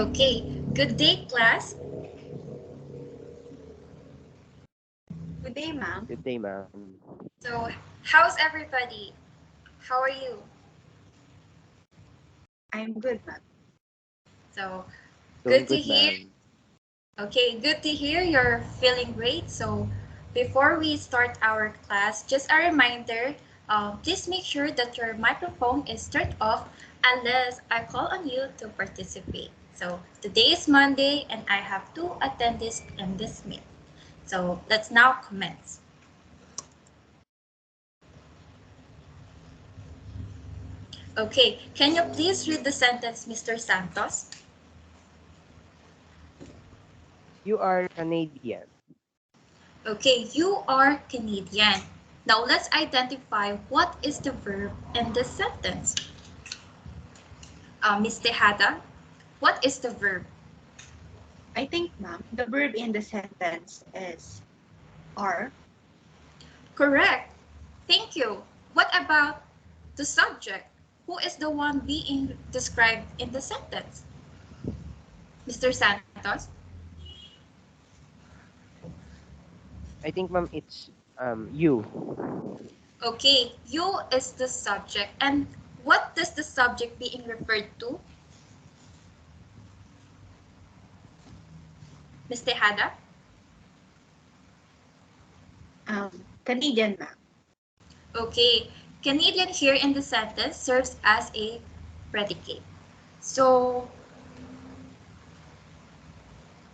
Okay, good day, class. Good day, ma'am. Good day, ma'am. So, how's everybody? How are you? I'm good, ma'am. So, Doing good to good, hear. ma'am. Okay, good to hear you're feeling great. So, before we start our class, just a reminder, please make sure that your microphone is turned off unless I call on you to participate. So, today is Monday and I have two attendees in this meet. So, let's now commence. Okay, can you please read the sentence, Mr. Santos? You are Canadian. Okay, you are Canadian. Now let's identify what is the verb in this sentence. Ms. Tejada, what is the verb? I think, ma'am, the verb in the sentence is are. Correct. Thank you. What about the subject? Who is the one being described in the sentence? Mr. Santos? I think, ma'am, it's you. Okay, you is the subject. And what does the subject being referred to? Ms. Tejada? Canadian, ma'am. Okay, Canadian here in the sentence serves as a predicate. So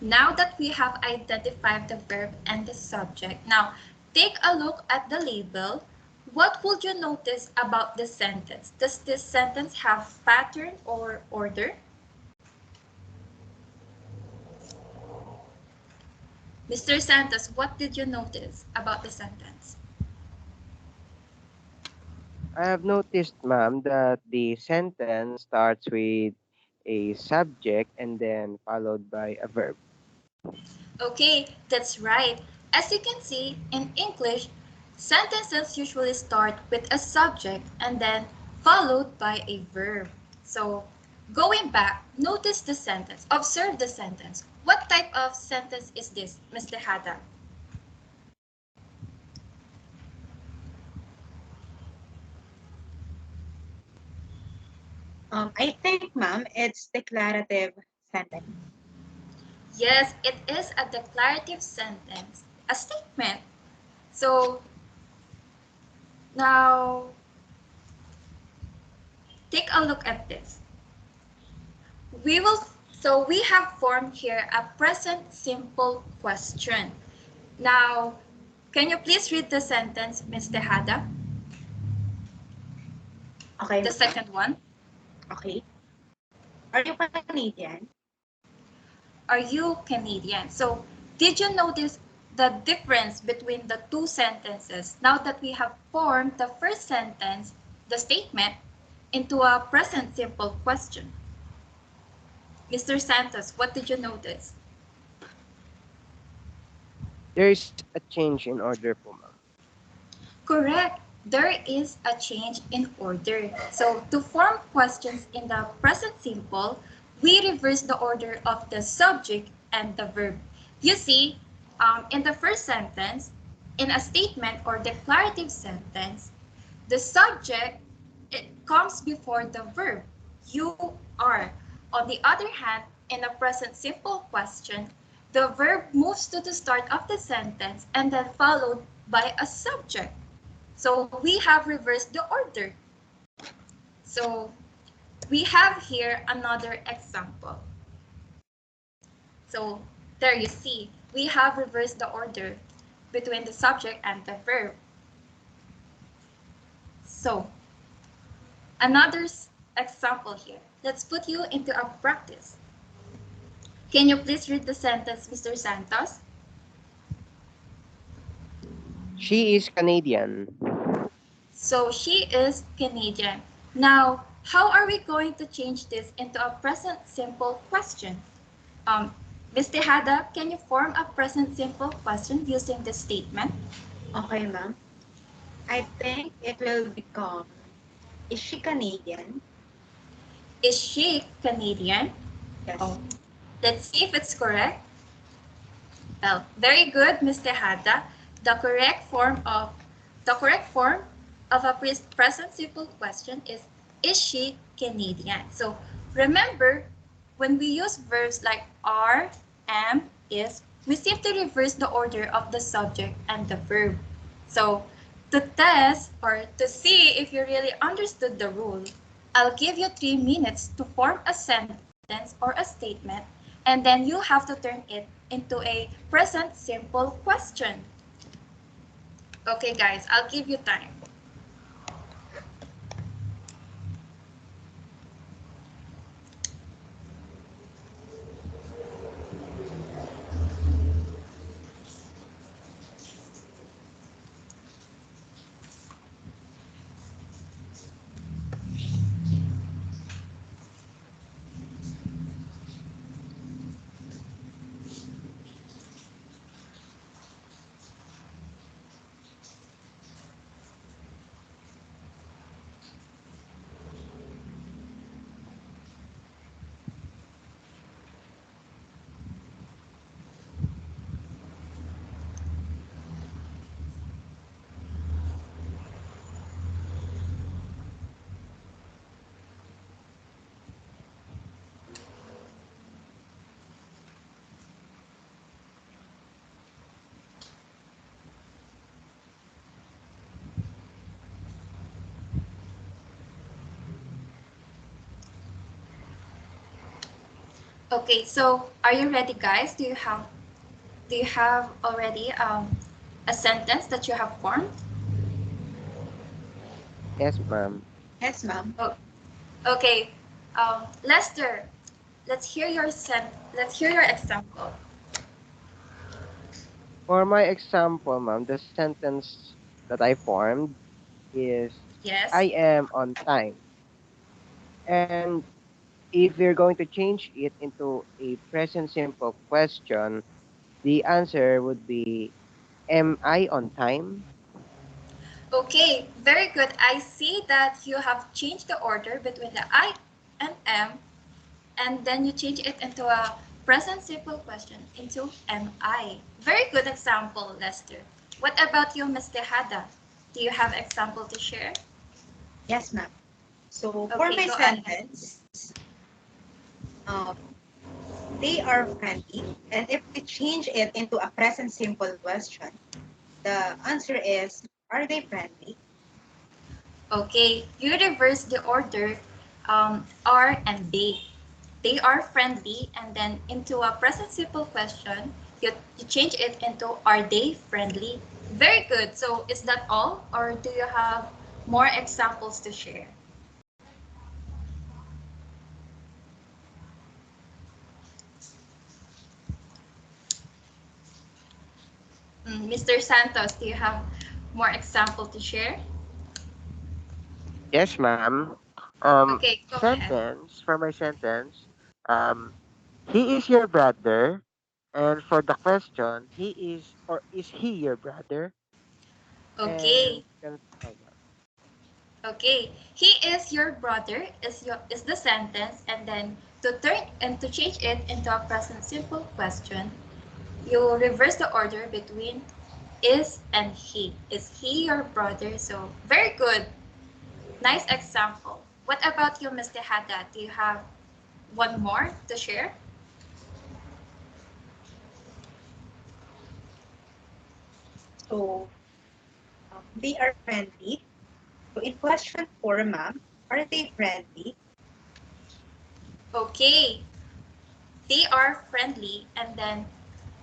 now that we have identified the verb and the subject, now take a look at the label. What would you notice about this sentence? Does this sentence have pattern or order? Mr. Santos, what did you notice about the sentence? I have noticed, ma'am, that the sentence starts with a subject and then followed by a verb. Okay, that's right. As you can see, in English, sentences usually start with a subject and then followed by a verb. So, going back, notice the sentence. Observe the sentence. What type of sentence is this, Ms. Tejada? I think, ma'am, it's declarative sentence. Yes, it is a declarative sentence, a statement. So, now take a look at this. We will so we have formed here a present simple question. Now, can you please read the sentence, Ms. Tejada? Okay, The ma'am. second one. Okay. Are you Canadian? Are you Canadian? So, did you notice the difference between the two sentences now that we have formed the first sentence, the statement, into a present simple question? Mr. Santos, what did you notice? There is a change in order po, ma'am. Correct. There is a change in order. So to form questions in the present simple, we reverse the order of the subject and the verb. You see, in the first sentence, in a statement or declarative sentence, the subject it comes before the verb. You are. On the other hand, in a present simple question, the verb moves to the start of the sentence and then followed by a subject. So we have reversed the order. So we have here another example. So there you see, we have reversed the order between the subject and the verb. So another example here. Let's put you into a practice. Can you please read the sentence, Mr. Santos? She is Canadian. So she is Canadian. Now, how are we going to change this into a present simple question? Ms. Tejada, can you form a present simple question using this statement? Okay, ma'am. I think it will become, is she Canadian? Is she Canadian? Yes. Oh, Let's see if it's correct. Well, very good, Ms. Tejada. The correct form of the correct form of a present simple question is she Canadian? So remember, when we use verbs like are, am, is, we simply reverse the order of the subject and the verb. So to test or to see if you really understood the rule, I'll give you 3 minutes to form a sentence or a statement, and then you have to turn it into a present simple question. Okay, guys, I'll give you time. Okay, so are you ready, guys? Do you have already a sentence that you have formed? Yes, ma'am. Yes, ma'am. Oh, okay. Lester, let's hear your example. For my example, ma'am, the sentence that I formed is Yes. I am on time. And if we're going to change it into a present simple question, the answer would be am I on time? Okay, very good. I see that you have changed the order between the I and am, and then you change it into a present simple question into am I. Very good example, Lester. What about you, Ms. Tejada? Do you have example to share? Yes, ma'am. So for Okay, my go ahead. sentence, um, they are friendly. And if we change it into a present simple question, the answer is, are they friendly? Okay, you reverse the order are and they. They are friendly, and then into a present simple question, you change it into are they friendly? Very good. So is that all, or do you have more examples to share? Mr. Santos, do you have more example to share? Yes, ma'am. Okay, go ahead. Sentence for my sentence. Um, he is your brother, and for the question, he is or is he your brother? And Okay, oh, ma'am. okay. He is your brother is the sentence, and then to change it into a present simple question, you reverse the order between is and he. Is he your brother? So very good. Nice example. What about you, Mr. Haddad? Do you have one more to share? So they are friendly. So in question four, ma'am, are they friendly? Okay, they are friendly, and then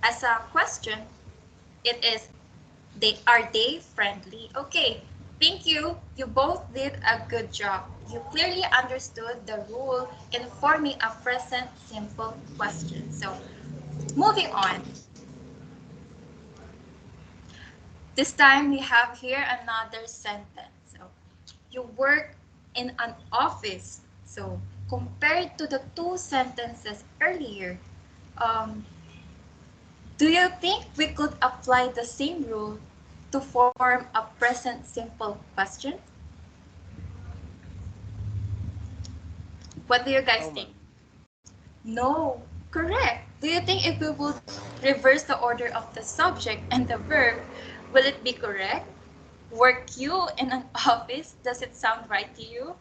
as a question, it is they friendly? Okay, thank you. You both did a good job. You clearly understood the rule in forming a present simple question. So moving on. This time we have here another sentence. So you work in an office. So compared to the two sentences earlier, um, do you think we could apply the same rule to form a present simple question? What do you guys No, think? ma'am. No. Correct. Do you think if we would reverse the order of the subject and the verb, will it be correct? Work you in an office? Does it sound right to you?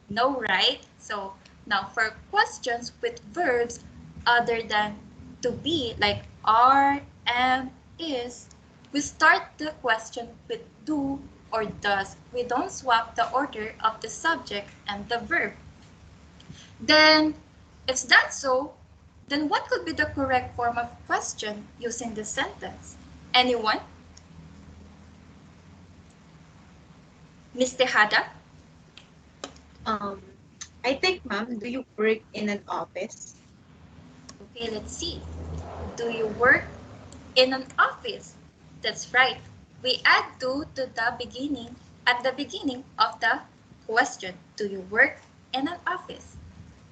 No, right? So now for questions with verbs other than to be, like are, am, is, we start the question with do or does. We don't swap the order of the subject and the verb. Then, if that's so, then what could be the correct form of question using this sentence? Anyone? Miss Tejada? Um, I think, ma'am, do you work in an office? Okay, let's see. Do you work in an office? That's right. We add do to the beginning at the beginning of the question. Do you work in an office?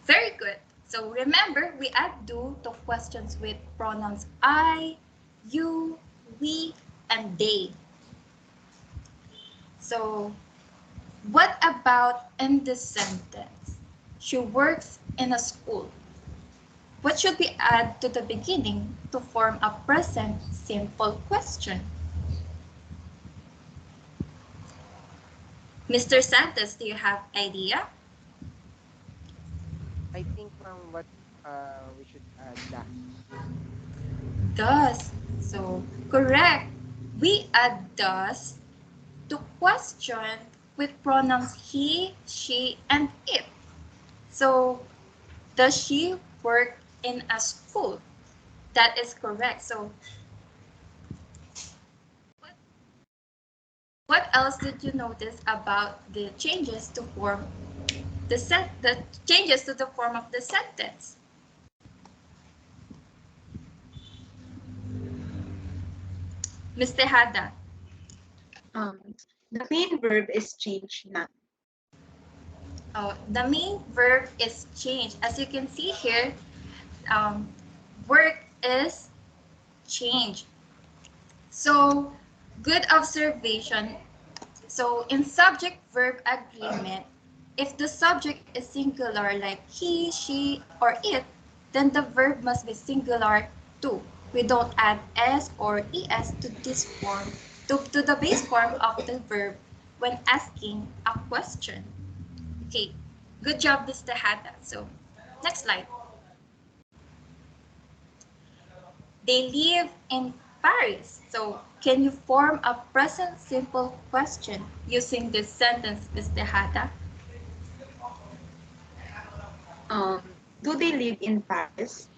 Very good. So remember, we add do to questions with pronouns I, you, we, and they. So what about in this sentence? She works in a school. What should we add to the beginning to form a present simple question? Mr. Santos, do you have idea? I think, ma'am, what we should add does. Does. So, correct. We add does to question with pronouns he, she, and it. So, does she work in a school? That is correct. So, what else did you notice about the changes to form the changes to the form of the sentence? Ms. Tejada. Um, the main verb is changed now. The main verb is changed. As you can see here, um, work is changed. So, good observation. So, in subject-verb agreement, if the subject is singular like he, she, or it, then the verb must be singular too. We don't add s or es to this form, to the base form of the verb when asking a question. Okay, good job, Mr. Hada. So, next slide. They live in Paris. So, can you form a present simple question using this sentence, Mr. Hada? Do they live in Paris?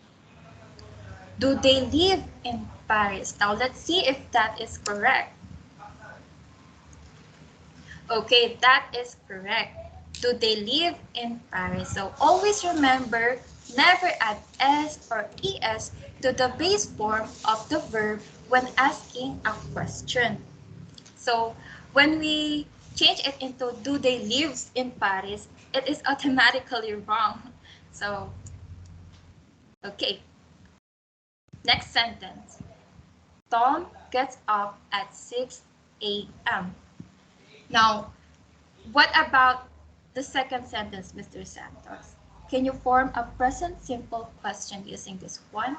Do they live in Paris? Now, let's see if that is correct. Okay, that is correct. Do they live in Paris? So, always remember, never add s or es to the base form of the verb when asking a question. So when we change it into do they live in Paris, it is automatically wrong. So, okay, next sentence. Tom gets up at 6 a.m. Now, what about the second sentence, Mr. Santos? Can you form a present simple question using this one?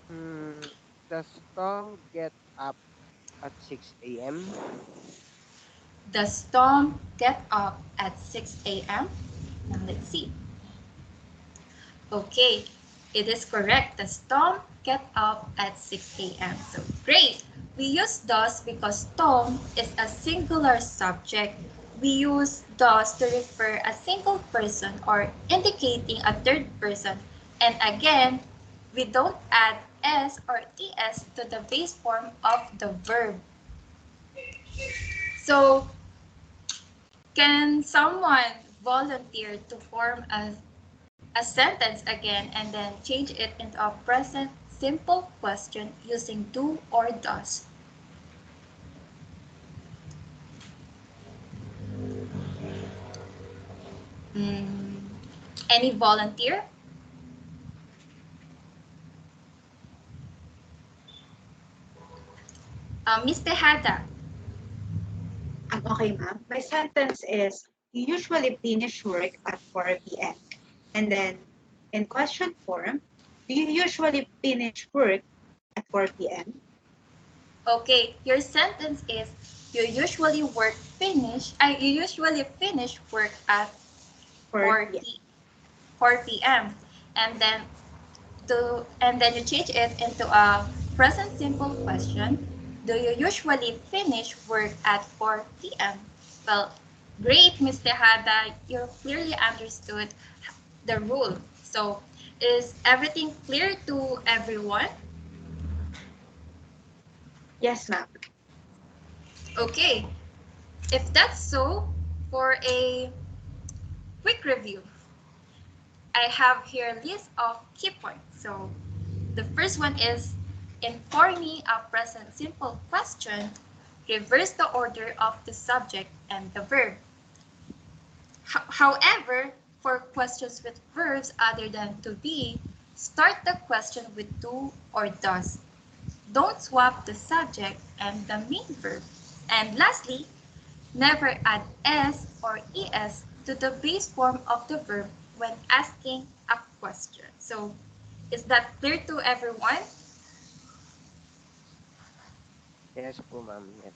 Hmm, does Tom get up at 6 a.m.? Does Tom get up at 6 a.m.? Now let's see. Okay, it is correct. The Tom get up at 6 a.m. So great. We use does because Tom is a singular subject. We use does to refer a single person or indicating a third person. And again, we don't add s or es to the base form of the verb. So can someone volunteer to form a sentence again and then change it into a present simple question using do or does? Mm, any volunteer? Miss Tejada. Okay, ma'am. My sentence is you usually finish work at 4 p.m.? And then in question form, do you usually finish work at 4 p.m.? Okay, your sentence is you usually finish work at 4 4 p.m. 4 p.m. and then you change it into a present simple question. Do you usually finish work at 4 p.m.? Well, great, Ms. Tejada. You clearly understood the rule. So, is everything clear to everyone? Yes, ma'am. Okay, if that's so, for a quick review, I have here a list of key points. So, the first one is in forming a present simple question, reverse the order of the subject and the verb. However, for questions with verbs other than to be, start the question with do or does. Don't swap the subject and the main verb. And lastly, never add s or es to the base form of the verb when asking a question. So, is that clear to everyone? Yes po, ma'am. Yes.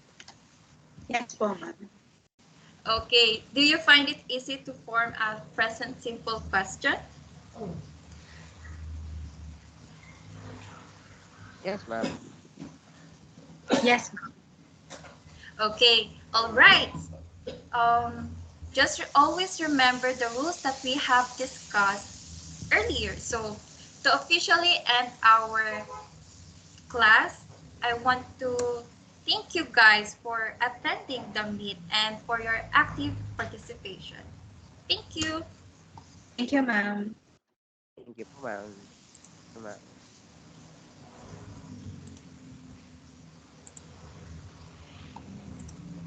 Yes po, ma'am. Okay, do you find it easy to form a present simple question? Yes, ma'am. Yes, ma'am. Okay, all right. Um, just always remember the rules that we have discussed earlier. So, to officially end our class, I want to thank you guys for attending the meet and for your active participation. Thank you. Thank you, ma'am. Thank you po, ma'am. Ma'am.